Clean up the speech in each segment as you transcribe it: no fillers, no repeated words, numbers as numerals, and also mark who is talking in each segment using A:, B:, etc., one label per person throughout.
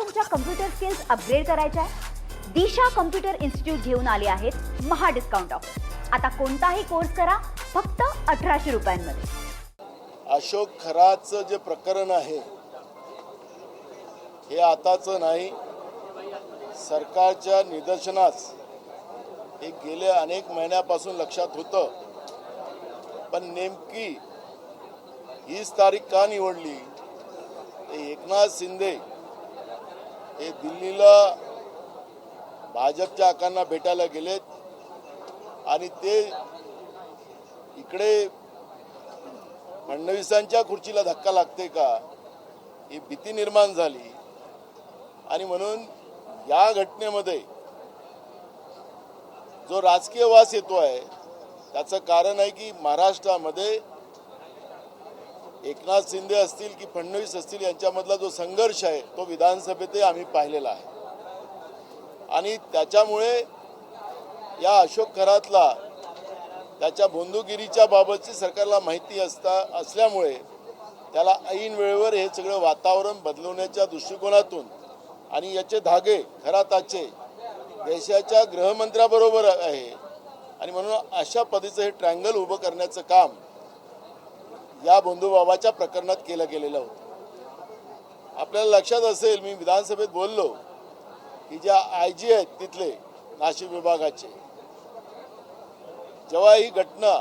A: तुमच्या computer skills upgrade करायच्या आहे? दिशा कम्प्युटर इन्स्टिट्यूट घेऊन आले आहेत महा डिस्काउंट ऑफर. आता कोणताही कोर्स करा फक्त 1800 रुपयांमध्ये.
B: अशोक खराचं जे प्रकरण आहे हे आताचं नाही, सरकारच्या निदर्शनास हे गेल्या अनेक महिन्यापासून लक्षात होतं. पण नेमकी हीच तारीख का निवडली? एकनाथ शिंदे हे दिल्लीला भाजपच्या आकांना भेटायला गेलेत आणि ते इकडे फडणवीसांच्या खुर्चीला धक्का लागते का ही भीती निर्माण झाली. आणि म्हणून या घटनेमध्ये जो राजकीय वास येतो आहे त्याचं कारण आहे की महाराष्ट्रामध्ये एकनाथ शिंदे असतील की फडणवीस असतील यांच्यामधला जो संघर्ष आहे तो विधानसभेतही आम्ही पाहिलेला आहे. आणि त्याच्यामुळे या अशोक खरातला त्याच्या बंधुगिरीच्या बाबतची सरकारला माहिती असल्यामुळे त्याला ऐन वेळेवर हे सगळं वातावरण बदलवण्याच्या दृष्टिकोनातून आणि याचे धागे खराताचे देशाच्या गृहमंत्र्याबरोबर आहे. आणि म्हणून अशा पद्धतीचं हे ट्रँगल उभं करण्याचं काम या बंधुभावाच्या प्रकरणात केलं गेलेलं होतं. आपल्याला लक्षात असेल, मी विधानसभेत बोललो की ज्या IG आहेत तिथले नाशिक विभागाचे, जेव्हा ही घटना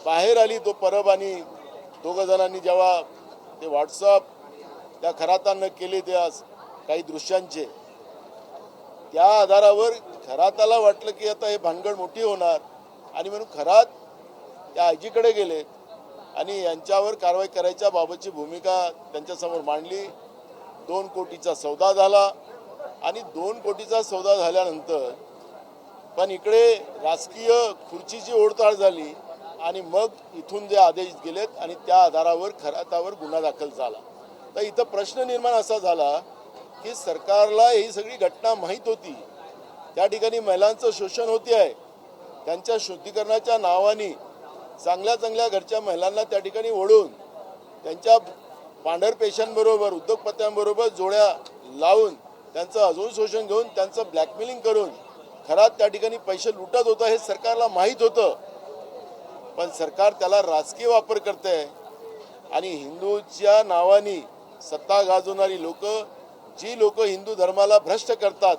B: बाहेर आली, तो परब आणि दोघं जणांनी जेव्हा ते व्हॉट्सअप त्या खरातांना केले त्या काही दृश्यांचे, त्या आधारावर खराताला वाटलं की आता हे भानगड मोठी होणार आणि म्हणून खरात त्या IG कडे गेले आणि यांच्यावर कारवाई करायच्या बाबतची भूमिका त्यांच्यासमोर मांडली. 2 कोटीचा सौदा झाला आणि 2 कोटीचा सौदा झाल्यानंतर पण इकडे राजकीय खुर्चीची ओढताळ झाली आणि मग इथून जे आदेश गेलेत आणि त्या आधारावर खरातावर गुन्हा दाखल झाला. तर इथं प्रश्न निर्माण असा झाला की सरकारला ही सगळी घटना माहीत होती. त्या ठिकाणी महिलांचं शोषण होते आहे. त्यांच्या शुद्धीकरणाच्या नावाने चांगल्या चांगल्या घरच्या महिलांना त्या ठिकाणी ओढून त्यांच्या पांढरपेशांबरोबर उद्योगपत्यांबरोबर जोड्या लावून त्यांचं अजून शोषण घेऊन त्यांचं ब्लॅकमेलिंग करून खरात त्या ठिकाणी पैसे लुटत होतं हे सरकारला माहीत होतं. पण सरकार त्याला राजकीय वापर करते आणि हिंदूच्या नावाने सत्ता गाजवणारी लोक, जी लोक हिंदू धर्माला भ्रष्ट करतात,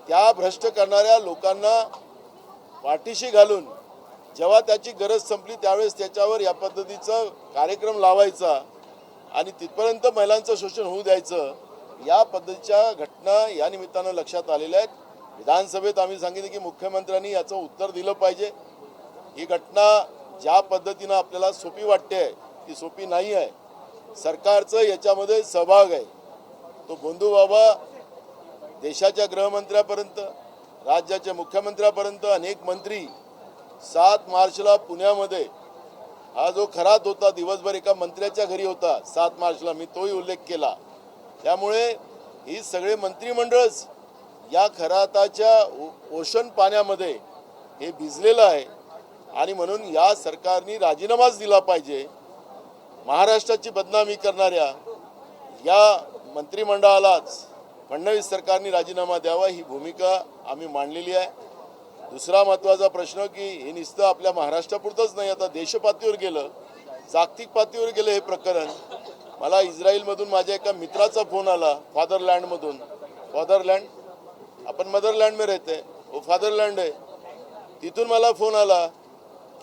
B: त्या भ्रष्ट करणाऱ्या लोकांना पाठीशी घालून जेव्हा त्याची गरज संपली त्यावेळेस त्याच्यावर या पद्धतीचा कार्यक्रम लावायचा आणि तिथपर्यंत महिलांचं शोषण होऊ द्यायचं. या पद्धतीच्या घटना या निमित्तानं लक्षात आलेल्या आहेत. विधानसभेत आम्ही सांगितलं की मुख्यमंत्र्यांनी याचं उत्तर दिलं पाहिजे. ही घटना ज्या पद्धतीनं आपल्याला सोपी वाटते ती सोपी नाही आहे. सरकारचं याच्यामध्ये सहभाग आहे. तो बंधुबाबा देशाच्या गृहमंत्र्यापर्यंत, राज्याच्या मुख्यमंत्र्यापर्यंत अनेक मंत्री 7 मार्चला पुण्यामध्ये हा जो खरात होता दिवसभर एका मंत्र्याच्या घरी होता 7 मार्चला, मी तोही उल्लेख केला. त्यामुळे ही सगळे मंत्रिमंडळच या खराताच्या ओशन पाण्यामध्ये हे भिजलेलं आहे आणि म्हणून या सरकारने राजीनामाच दिला पाहिजे. महाराष्ट्राची बदनामी करणाऱ्या या मंत्रिमंडळालाच फडणवीस सरकारने राजीनामा द्यावा ही भूमिका आम्ही मांडलेली आहे. दुसरा महत्त्वाचा प्रश्न की हे नुसतं आपल्या महाराष्ट्रापुरतंच नाही, आता देशपातळीवर गेलं, जागतिक पातळीवर गेलं हे प्रकरण. मला इस्रायलमधून माझ्या एका मित्राचा फोन आला, फादरलँडमधून. फादरलँड, आपण मदरलँड में रहते, वो फादरलँड आहे. तिथून मला फोन आला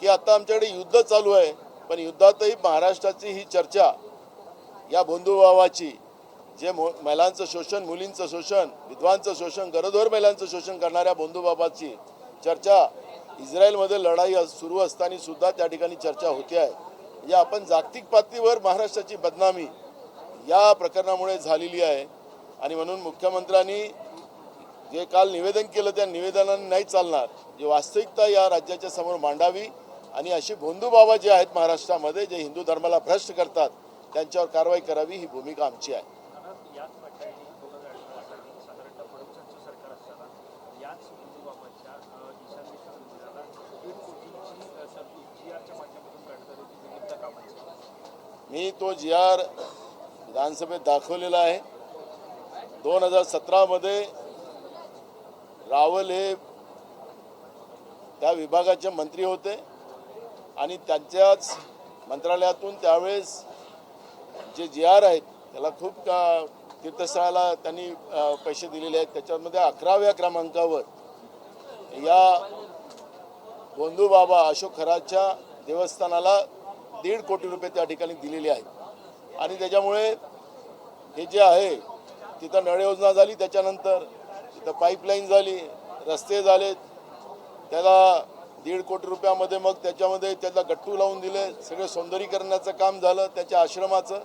B: की आता आमच्याकडे युद्ध चालू आहे, पण युद्धातही महाराष्ट्राची ही चर्चा या बंधुभावाची, जे महिलांचं शोषण, मुलींचं शोषण, विधवांचं शोषण, गरोदर महिलांचं शोषण करणाऱ्या बंधुबाबाची चर्चा इस्रायलमध्ये लढाई सुरू असताना सुद्धा त्या ठिकाणी चर्चा होते आहे. म्हणजे आपण जागतिक पातळीवर महाराष्ट्राची बदनामी या प्रकरणामुळे झालेली आहे. आणि म्हणून मुख्यमंत्र्यांनी जे काल निवेदन केलं त्या निवेदनाने नाही चालणार, जी वास्तविकता या राज्याच्या समोर मांडावी आणि अशी बंधुबाबा जे आहेत महाराष्ट्रामध्ये जे हिंदू धर्माला भ्रष्ट करतात त्यांच्यावर कारवाई करावी ही भूमिका आमची आहे. मी तो GR विधानसभेत दाखवलेला आहे. 2017 रावल हे त्या विभागाचे मंत्री होते आणि त्यांच्याच मंत्रालयातून त्यावेळेस जे GR आहेत त्याला खूप तीर्थस्थळाला त्यांनी पैसे दिलेले आहेत. त्याच्यामध्ये 11व्या क्रमांकावर या गोंधू बाबा अशोक खराच्या देवस्थानाला 1.5 कोटी रुपये त्या ठिकाणी दिलेले आहेत. आणि त्याच्यामुळे हे जे आहे तिथं नळ योजना झाली, त्याच्यानंतर तिथं पाईपलाईन झाली, रस्ते झालेत. त्याला 1.5 कोटी रुपयामध्ये मग त्याच्यामध्ये त्याला गट्टू लावून दिले, सगळे सौंदर्यीकरणाचं काम झालं त्याच्या आश्रमाचं.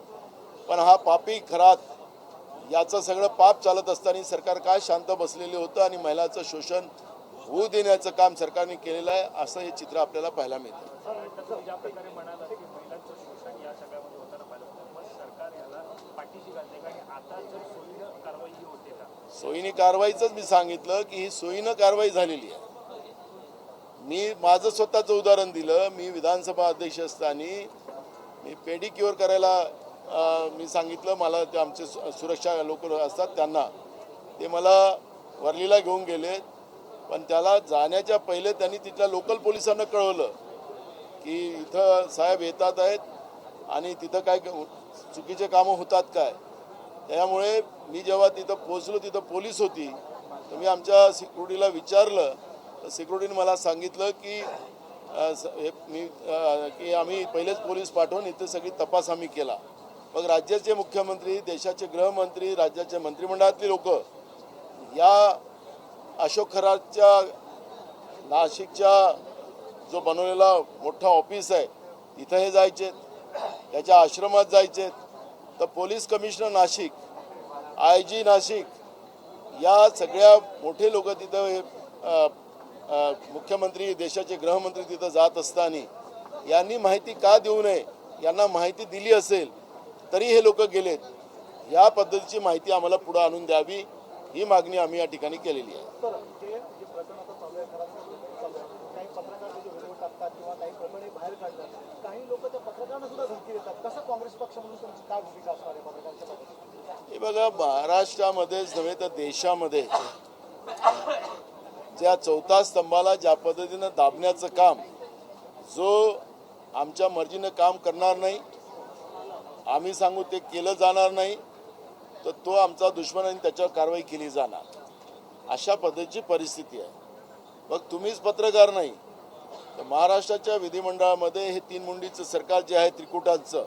B: पण हा पापी खरात याचं सगळं पाप चालत असताना सरकार काय शांत बसलेले होतं आणि महिलांचं शोषण होऊ देण्याचं काम सरकारने केलेलं आहे, असं हे चित्र आपल्याला पाहायला मिळतं. सोयीने कारवाईच मी सांगितलं की ही सोयीनं कारवाई झालेली आहे. मी माझं स्वतःचं उदाहरण दिलं. मी विधानसभा अध्यक्ष असताना मी पेडिक्युअर करायला मी सांगितलं, मला ते आमचे सुरक्षा लोक असतात त्यांना, ते मला वर्लीला घेऊन गेले. पण त्याला जाण्याच्या पहिले त्यांनी तिथल्या लोकल पोलिसांना कळवलं की इथं साहेब येतात आहेत आणि तिथं काय चुकीचे कामं होतात काय. त्यामुळे मी जेव्हा तिथं पोहोचलो तिथं पोलीस होती, तर मी आमच्या सिक्युरिटीला विचारलं, तर सिक्युरिटीने मला सांगितलं की की आम्ही पहिलेच पोलीस पाठवून इथे सगळी तपास आम्ही केला. मग राज्याचे मुख्यमंत्री, देशाचे गृहमंत्री, राज्याचे मंत्रिमंडळातली लोक या अशोक खराच्या नाशिकच्या जो बनवलेला मोठा ऑफिस आहे तिथं हे जायचे, त्याच्या आश्रमात जायचे. तर police commissioner Nashik, IG Nashik या सगळ्या मोठे लोक तिथं मुख्यमंत्री, देशाचे गृहमंत्री तिथं जात असताना यांनी माहिती का देऊ नये, यांना माहिती दिली असेल तरी हे लोक गेलेत. या पद्धतीची माहिती आम्हाला पुढे आणून द्यावी, ही मागणी आम्ही या ठिकाणी केलेली आहे. हे बघा, महाराष्ट्रामध्येच नव्हे तर देशामध्ये ज्या चौथा स्तंभाला ज्या पद्धतीनं दाबण्याचं काम, जो आमच्या मर्जीनं काम करणार नाही, आम्ही सांगू ते केलं जाणार नाही, तर तो आमचा दुश्मन आणि त्याच्यावर कारवाई केली जाणार, अशा पद्धतीची परिस्थिती आहे. मग तुम्हीच पत्रकार नाही तर महाराष्ट्राच्या विधिमंडळामध्ये हे 3 मुंडीचं सरकार जे आहे त्रिकुटांचं,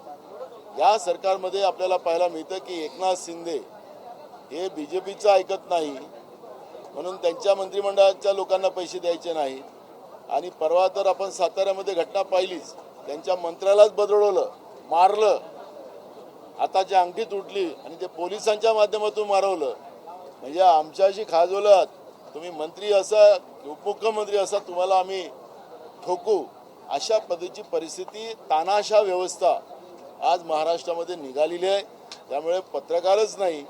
B: या सरकारमध्ये आपल्याला पाहायला मिळतं की एकनाथ शिंदे हे BJPचं ऐकत नाही म्हणून त्यांच्या मंत्रिमंडळाच्या लोकांना पैसे द्यायचे नाहीत. आणि परवा तर आपण साताऱ्यामध्ये घटना पाहिलीच, त्यांच्या मंत्र्यालाच बदलवलं, मारलं, हाताची अंगठी तुटली आणि ते पोलिसांच्या माध्यमातून मारवलं. म्हणजे आमच्याशी खाजवलं, तुम्ही मंत्री असा उपमुख्यमंत्री असा, तुम्हाला आम्ही ठोकू, अशा पद्धतीची परिस्थिती, तानाशा व्यवस्था आज महाराष्ट्रामध्ये निघालेली आहे. त्यामुळे पत्रकारच नाही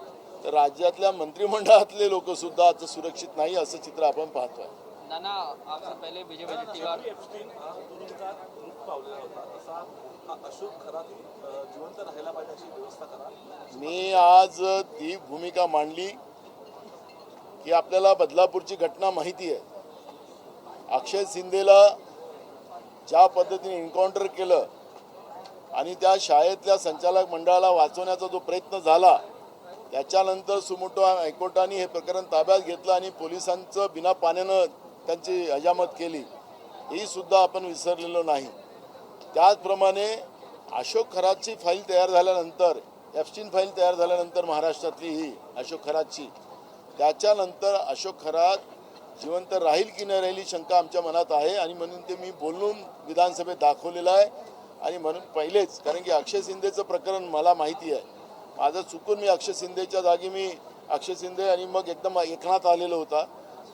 B: तर राज्यातल्या मंत्रिमंडळातले लोक सुद्धा आता सुरक्षित नाही, असं चित्र आपण पाहतोय.
C: नाना, आपसे पहले बीजेपी
B: मी आज ती भूमिका मांडली की आपल्याला बदलापूरची घटना माहिती आहे. अक्षय शिंदेला ज्या पद्धतीने एन्काउंटर केलं आणि त्या शाळेतल्या संचालक मंडळाला वाचवण्याचा जो प्रयत्न झाला, त्याच्यानंतर सुमोटो हायकोर्टाने हे प्रकरण ताब्यात घेतलं आणि पोलिसांचं बिना पाण्यानं त्यांची हजामत केली, ही सुद्धा आपण विसरलेलो नाही. त्याचप्रमाणे अशोक खरातची फाईल तयार झाल्यानंतर, एप्स्टीन फाईल तयार झाल्यानंतर महाराष्ट्रातली ही अशोक खरातची, त्याच्यानंतर अशोक खरात जिवंत राहील की नाही राहील शंका आमच्या मनात आहे. आणि म्हणून ते मी बोलून विधानसभेत दाखवलेलं आहे. आणि म्हणून पहिलेच, कारण की अक्षय शिंदेचं प्रकरण मला माहिती आहे, माझं चुकून मी अक्षय शिंदेच्या जागी मी अक्षय शिंदे आणि मग एकदम एकनाथ आलेलो होता,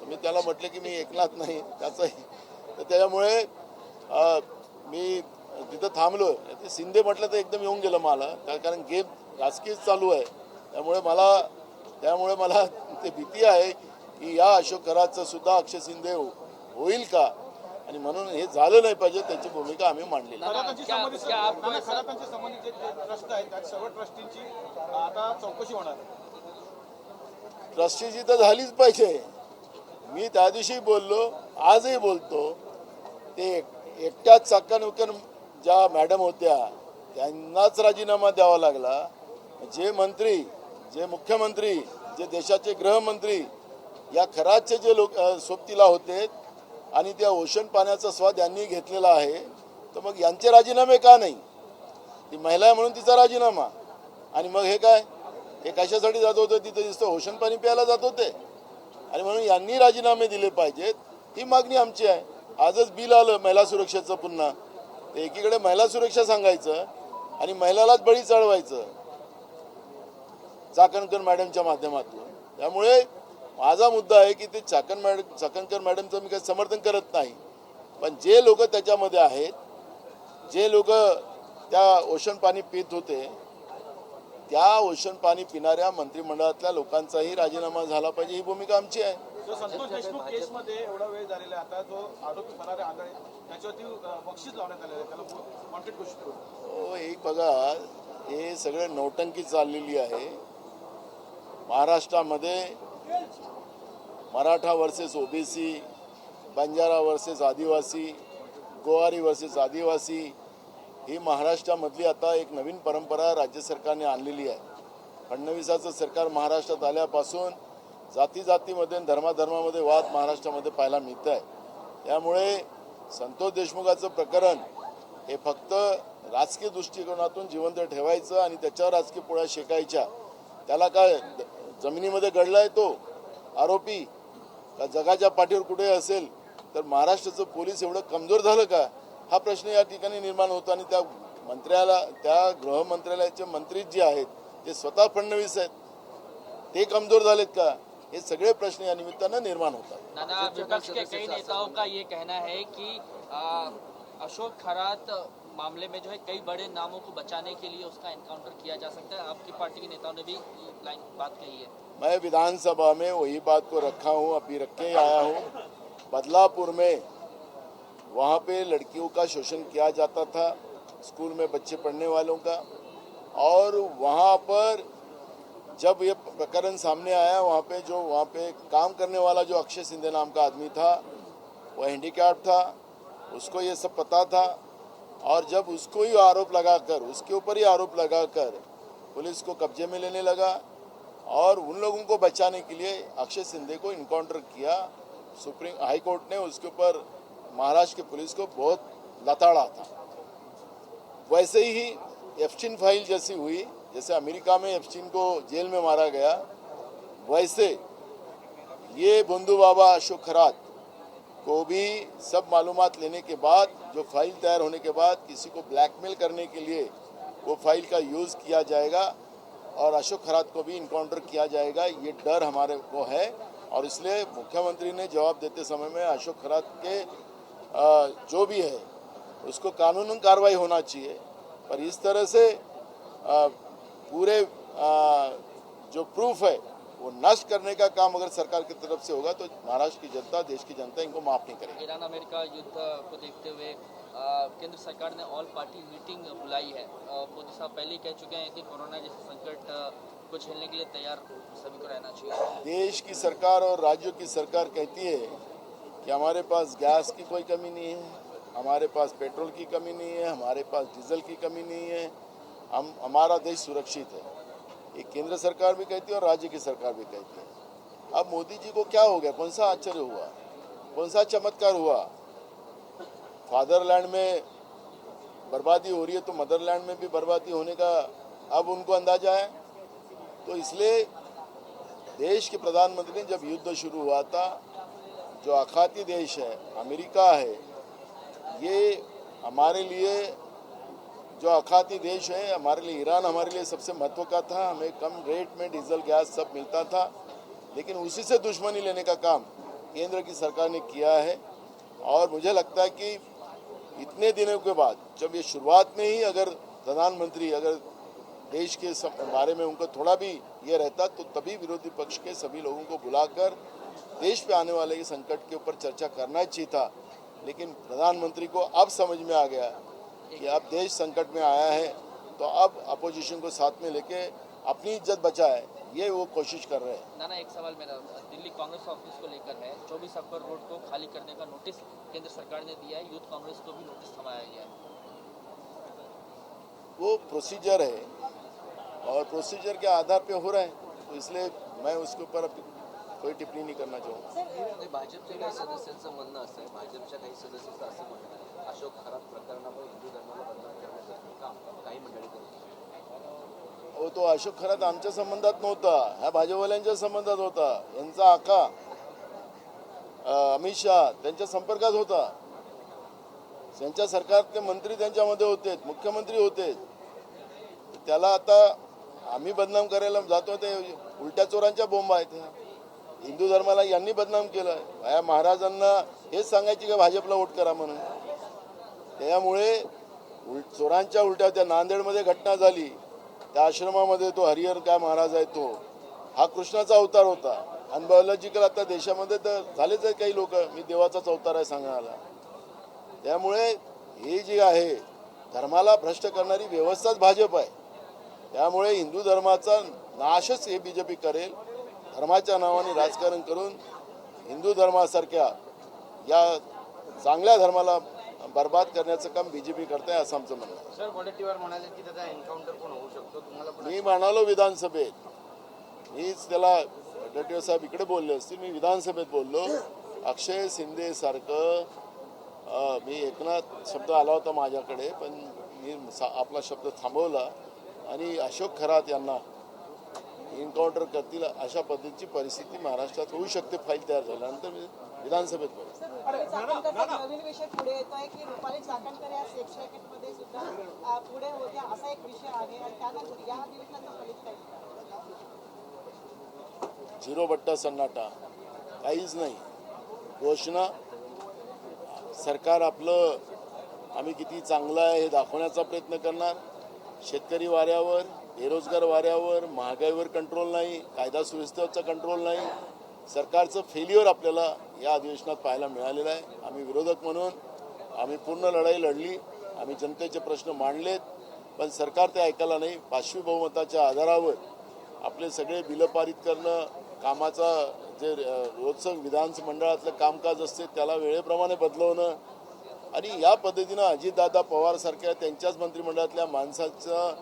B: मी त्याला म्हटलं की मी एकनाथ नाही त्याचंही, तर त्यामुळे मी तिथं थांबलो. ते शिंदे म्हटलं तर एकदम येऊन गेलं मला, कारण गेम राजकीय चालू आहे. त्यामुळे मला ते भीती आहे की या अशोक खराचं सुद्धा अक्षय शिंदे होईल का, आणि म्हणून हे झालं नाही पाहिजे, त्याची भूमिका आम्ही मांडलेली आहे.
C: नाना, क्या आपको ऐसा
D: खरातांच्या संबंधित जे ट्रस्ट आहेत त्या सर्व ट्रस्टींची आता चौकशी होणार आहे.
B: ट्रस्टीची तर झालीच पाहिजे. मी त्या दिवशी बोललो, आजही बोलतो, ते एकट्याच चाकणकर ज्या मॅडम होत्या त्यांनाच राजीनामा द्यावा लागला. जे मंत्री, जे मुख्यमंत्री, जे देशाचे गृहमंत्री या खरातचे जे लोक सोबतीला होते आणि त्या ओशन पाण्याचा स्वाद यांनी घेतलेला आहे, तर मग यांचे राजीनामे का नाही? ती महिला आहे म्हणून तिचा राजीनामा. आणि मग हे काय, हे कशासाठी जात होतं तिथं? दिसतं ओशन पाणी प्यायला जात होते. आणि म्हणून यांनी राजीनामे दिले पाहिजेत, ही मागणी आमची आहे. आजच बिल आलं महिला सुरक्षेचं पुन्हा. ते एकीकडे महिला सुरक्षा सांगायचं आणि महिलालाच बळी चढवायचं चाकणकर मॅडमच्या माध्यमातून. त्यामुळे माझा मुद्दा आहे की ते चाकणकर मॅडमचं मी काही समर्थन करत नाही, पण जे लोक त्याच्यामध्ये आहेत, जे लोक त्या ओशन पाणी पित होते, त्या ओशन पाणी पिणाऱ्या मंत्रिमंडळातल्या लोकांचाही राजीनामा झाला पाहिजे, ही भूमिका आमची आहे.
D: जो संतोष देशमुख केसमध्ये एवढा वेळ झालेला आहे, आता जो आरोपी फरार आहे आंधळे त्याच्यावरती बक्षीस लावण्यात आलेलं आहे, त्याला वॉन्टेड घोषित करून.
B: हो, एक बघा, हे सगळे नौटंकी चाललेली आहे. महाराष्ट्रामध्ये Maratha versus OBC, Banjara versus आदिवासी, गोवारी वर्सेस आदिवासी, ही महाराष्ट्रामधली आता एक नवीन परंपरा राज्य सरकारने आणलेली आहे. फडणवीसाचं सरकार महाराष्ट्रात आल्यापासून जाती जातीमध्ये, धर्माधर्मामध्ये वाद महाराष्ट्रामध्ये पाहायला मिळत आहे. त्यामुळे संतोष देशमुखाचं प्रकरण हे फक्त राजकीय दृष्टिकोनातून जिवंत ठेवायचं आणि त्याच्यावर राजकीय पोळ्या शेकायच्या. त्याला काय जमिनीमध्ये गडलाय तो आरोपी का जगाच्या पाठीवर कुठे असेल? तर महाराष्ट्राचं पोलीस एवढं कमजोर झालं का, हा प्रश्न या ठिकाणी निर्माण होतो. आणि त्या मंत्र्याला, त्या गृहमंत्रालयाचे मंत्री जे आहेत ते स्वतः फडणवीस आहेत, ते कमजोर झालेत का? हे सगळे प्रश्न या निमित्तानं निर्माण होतात.
C: नाना, विपक्ष के कई नेताओं का ये कहना है कि अशोक खरात मामले में जो है कई बड़े नामों को बचाने के लिए उसका एनकाउंटर किया जा सकता है. आपकी पार्टी के नेताओं ने भी ये लाइन बात कही है.
B: मैं विधानसभा में वही बात को रखा हूँ, अभी रख के आया हूँ. बदलापुर में वहाँ पे लड़कियों का शोषण किया जाता था, स्कूल में बच्चे पढ़ने वालों का, और वहाँ पर जब ये प्रकरण सामने आया, वहाँ पे काम करने वाला जो अक्षय सिंधे नाम का आदमी था, वो हैंडीकैप था, उसको ये सब पता था. और जब उसको ही आरोप लगाकर, उसके ऊपर ही आरोप लगाकर पुलिस को कब्जे में लेने लगा और उन लोगों को बचाने के लिए अक्षय सिंधे को इनकाउंटर किया. सुप्रीम हाई कोर्ट ने उसके ऊपर महाराष्ट्र की पुलिस को बहुत लताड़ा था. वैसे ही एप्स्टीन फाइल जैसी हुई, जैसे अमेरिका में एप्स्टीन को जेल में मारा गया, वैसे ये बंधु बाबा अशोक खरात को भी सब मालूमात लेने के बाद, जो फाइल तैयार होने के बाद किसी को ब्लैकमेल करने के लिए वो फाइल का यूज़ किया जाएगा और अशोक खरात को भी इनकाउंटर किया जाएगा, ये डर हमारे को है. और इसलिए मुख्यमंत्री ने जवाब देते समय में अशोक खरात के जो भी है उसको कानूनी कार्रवाई होना चाहिए. पर इस तरह से पूरे जो प्रूफ है वो नष्ट करने का काम अगर सरकार की तरफ से होगा तो महाराष्ट्र की जनता, देश की जनता इनको माफ नहीं करेगी.
C: ईरान अमेरिका युद्ध को देखते हुए केंद्र सरकार ने ऑल पार्टी मीटिंग बुलाई है. मोदी साहब पहले ही कह चुके हैं कि कोरोना जैसे संकट को झेलने के लिए तैयार सभी को रहना चाहिए.
B: देश की सरकार और राज्यों की सरकार कहती है कि हमारे पास गैस की कोई कमी नहीं है, हमारे पास पेट्रोल की कमी नहीं है, हमारे पास डीजल की कमी नहीं है, हमारा देश सुरक्षित है. ये केंद्र सरकार भी कहती है और राज्य की सरकार भी कहती है. अब मोदी जी को क्या हो गया? कौन सा आश्चर्य हुआ? कौन सा चमत्कार हुआ? फादरलैंड में बर्बादी हो रही है तो मदरलैंड में भी बर्बादी होने का अब उनको अंदाजा है. तो इसलिए देश के प्रधानमंत्री ने जब युद्ध शुरू हुआ था, जो आखाती देश है अमेरिका है, ये हमारे लिए जो आखाती देश है, हमारे लिए ईरान हमारे लिए सबसे महत्व का था. हमें कम रेट में डीजल गैस सब मिलता था, लेकिन उसी से दुश्मनी लेने का काम केंद्र की सरकार ने किया है. और मुझे लगता है कि इतने दिनों के बाद, जब ये शुरुआत में ही अगर प्रधानमंत्री अगर देश के बारे में उनको थोड़ा भी ये रहता तो तभी विरोधी पक्ष के सभी लोगों को बुलाकर देश पे आने वाले संकट के ऊपर चर्चा करना चाहिए था. लेकिन प्रधानमंत्री को अब समझ में आ गया कि अब देश संकट में आया है, तो अब अपोजिशन को साथ में लेके अपनी इज्जत बचाए, ये वो कोशिश कर रहे हैं।
C: नाना, एक सवाल मेरा दिल्ली कांग्रेस ऑफिस को लेकर है। 24 अक्टूबर रोड को खाली करने का नोटिस केंद्र सरकार ने दिया है, यूथ कांग्रेस को भी नोटिस थमाया गया है।
B: वो प्रोसीजर है और प्रोसीजर के आधार पे हो रहा है, तो इसलिए मैं उसके ऊपर कोई टिप्पणी नहीं करना चाहूँगा।
E: भाजपच्या काही सदस्यांचं म्हणणं असं आहे, भाजपच्या काही सदस्यांचं असं म्हणणं आहे, अशोक खरात प्रकरणामुळे हिंदू धर्माला बदनाम करण्याचं काम काही मंडळी करतात।
B: हो, तो अशोक खरात आमच्या संबंधात नव्हता, ह्या भाजपवाल्यांच्या संबंधात होता। यांचा आका अमित शहा त्यांच्या संपर्कात होता, त्यांच्या सरकारचे मंत्री त्यांच्यामध्ये होते, मुख्यमंत्री होते। त्याला आता आम्ही बदनाम करायला जातो, ते उलट्या चोरांच्या बोंबा आहेत। हिंदू धर्माला यांनी बदनाम केलं, या महाराजांना हेच सांगायची का भाजपला वोट करा म्हणून। त्यामुळे चोरांच्या उलट्या, त्या नांदेडमध्ये घटना झाली, त्या आश्रमामध्ये तो हरिहर काय महाराज आहे, तो हा कृष्णाचा अवतार होता। आणि बायोलॉजिकल आता देशामध्ये तर झालेच आहे काही लोक, मी देवाचाच अवतार आहे सांगण्याला। त्यामुळे हे जे आहे धर्माला भ्रष्ट करणारी व्यवस्थाच भाजप आहे। त्यामुळे हिंदू धर्माचा नाशच हे बीजेपी करेल। धर्माच्या नावाने राजकारण करून हिंदू धर्मासारख्या या चांगल्या धर्माला बर्बाद करण्याचं काम बीजेपी करते असं आमचं म्हणणं आहे।
E: सर, वडेट्टीवार म्हणाले की त्याचा एन्काउंटर पण होऊ शकतो, तुम्हाला पण
B: मी म्हणालो विधानसभेत, मीच त्याला वडेट्टीवार साहेब इकडे बोलले असतील, मी विधानसभेत बोललो। अक्षय शिंदे सारखं मी एकनाथ शब्द आला होता माझ्याकडे, पण मी आपला शब्द थांबवला आणि अशोक खरात यांना एन्काउंटर करतील अशा पद्धतीची परिस्थिती महाराष्ट्रात होऊ शकते। फाईल तयार झाल्यानंतर मी विधानसभेत बोलतो।
F: नवीन विषय पुढे येतोय की रुपाली चाकणकर या सेक्स रॅकेटमध्ये सुद्धा पुढे होत्या असा एक विषय आहे आणि त्यानंतर या अधिवेशनाचं फलित काय?
B: झिरो बट्टा सन्नाटा, काहीच नाही। घोषणा सरकार आपलं आम्ही किती चांगलं आहे हे दाखवण्याचा प्रयत्न करणार। शेतकरी वाऱ्यावर, बेरोजगार वाऱ्यावर, महागाईवर कंट्रोल नाही, कायदा सुव्यवस्थेचा कंट्रोल नाही। सरकारचं फेल्युअर आपल्याला या अधिवेशनात पाहायला मिळालेलं आहे। आम्ही विरोधक म्हणून आम्ही पूर्ण लढाई लढली, आम्ही जनतेचे प्रश्न मांडलेत, पण सरकार ते ऐकायला नाही। पाचवी बहुमताच्या आधारावर आपले सगळे बिलं पारित करणं, कामाचा जे रोजचं विधानमंडळातलं कामकाज असते त्याला वेळेप्रमाणे बदलवणं आणि या पद्धतीनं अजितदादा पवारसारख्या त्यांच्याच मंत्रिमंडळातल्या माणसाच्या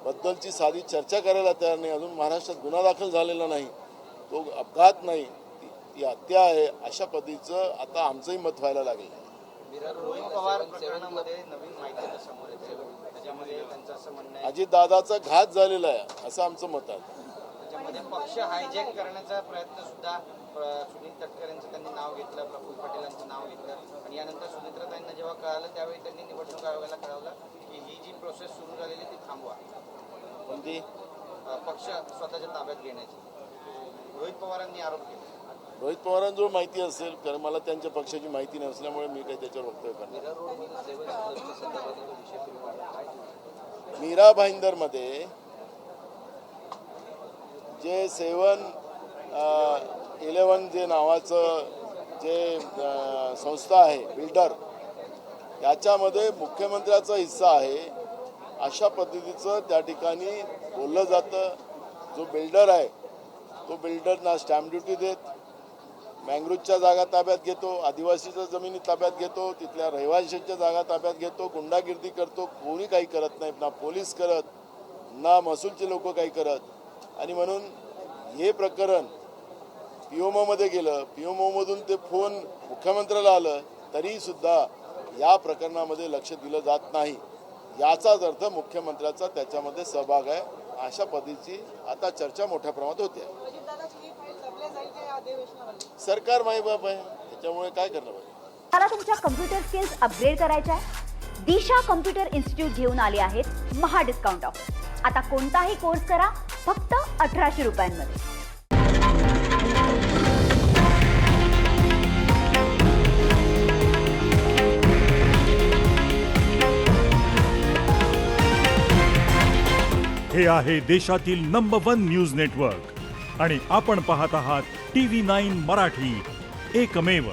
B: बद्दलची साधी चर्चा करायला तयार नाही। अजून महाराष्ट्रात गुन्हा दाखल झालेला नाही, तो अपघात नाही, ती हत्या आहे, अशा पद्धतीचं आता आमचंही मत व्हायला लागेल।
E: रोहित पवार प्रकरणामध्ये नवीन माहिती समोर येते, त्याच्यामध्ये त्यांचं असं म्हणणं आहे
B: अजितदादाचा घात झालेला आहे असं आमचं मत आहे।
E: त्याच्यामध्ये पक्ष हायजॅक करण्याचा प्रयत्न सुद्धा सुनील तटकरे यांचं त्यांनी नाव घेतलं, प्रफुल्ल पटेलांचं नाव घेतलं आणि यानंतर सुनेत्राताईंना जेव्हा कळालं त्यावेळी त्यांनी निवडणूक आयोगाला कळवलं की ही जी प्रोसेस सुरू झालेली ती थांबवा,
B: कोणती
E: पक्ष स्वतःच्या ताब्यात घेण्याची रोहित पवारांनी आरोप केला।
B: रोहित पवारांजवळ माहिती असेल, कारण मला त्यांच्या पक्षाची माहिती नसल्यामुळे मी काही त्याच्यावर वक्तव्य करणार। मीरा भाईंदरमध्ये जे 7-11 जे नावाचं जे संस्था आहे बिल्डर, याच्यामध्ये मुख्यमंत्र्याचा हिस्सा आहे अशा पद्धतीचं त्या ठिकाणी बोललं जातं। जो बिल्डर आहे तो बिल्डरना स्टॅम्प ड्युटी देत, मँग्रोवच्या जागा ताब्यात घेतो, आदिवासीच्या जमिनी ताब्यात घेतो, तिथल्या रहिवाशांच्या जागा ताब्यात घेतो, गुंडागिर्दी करतो। कोणी काही करत नाही, ना पोलीस करत, ना महसूलचे लोक काही करत। आणि म्हणून हे प्रकरण PMOमध्ये गेलं, PMOमधून ते फोन मुख्यमंत्र्याला आलं, तरीसुद्धा या प्रकरणामध्ये लक्ष दिलं जात नाही। याचाच अर्थ मुख्यमंत्र्याचा त्याच्यामध्ये सहभाग आहे, अशा पद्धतीची आता चर्चा मोठ्या प्रमाणात होते। सरकार मायबाप आहे, त्याच्यामुळे काय करणार पाहिजे।
A: मला तुमच्या कम्प्युटर स्किल्स अपग्रेड करायच्या आहे? दिशा कम्प्युटर इन्स्टिट्यूट घेऊन आले आहेत महा डिस्काउंट ऑफर। आता कोणताही कोर्स करा फक्त 1800 रुपयांमध्ये।
G: हे आहे देशातील नंबर 1 न्यूज नेटवर्क आणि आपण पाहत आहात TV9 मराठी, एकमेव।